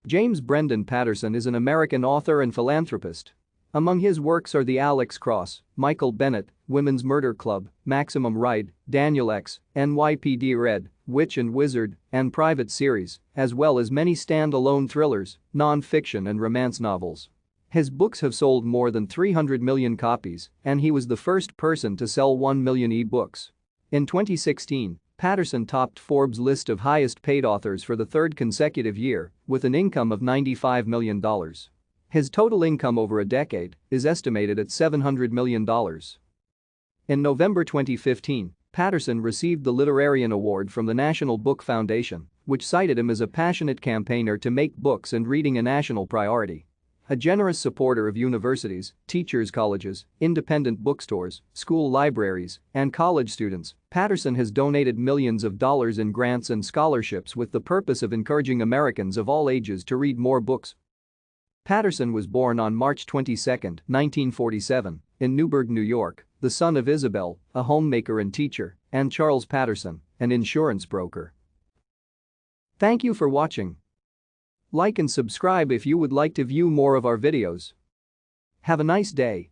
James Brendan Patterson is an American author and philanthropist. Among his works are The Alex Cross, Michael Bennett, Women's Murder Club, Maximum Ride, Daniel X, NYPD Red, Witch and Wizard, and Private series, as well as many stand-alone thrillers, non-fiction and romance novels. His books have sold more than 300 million copies, and he was the first person to sell 1 million e-books. In 2016, Patterson topped Forbes' list of highest-paid authors for the third consecutive year, with an income of $95 million. His total income over a decade is estimated at $700 million. In November 2015, Patterson received the Literarian Award from the National Book Foundation, which cited him as a passionate campaigner to make books and reading a national priority. A generous supporter of universities, teachers' colleges, independent bookstores, school libraries, and college students, Patterson has donated millions of dollars in grants and scholarships with the purpose of encouraging Americans of all ages to read more books. Patterson was born on March 22, 1947, in Newburgh, New York, the son of Isabel, a homemaker and teacher, and Charles Patterson, an insurance broker. Thank you for watching. Like and subscribe if you would like to view more of our videos. Have a nice day.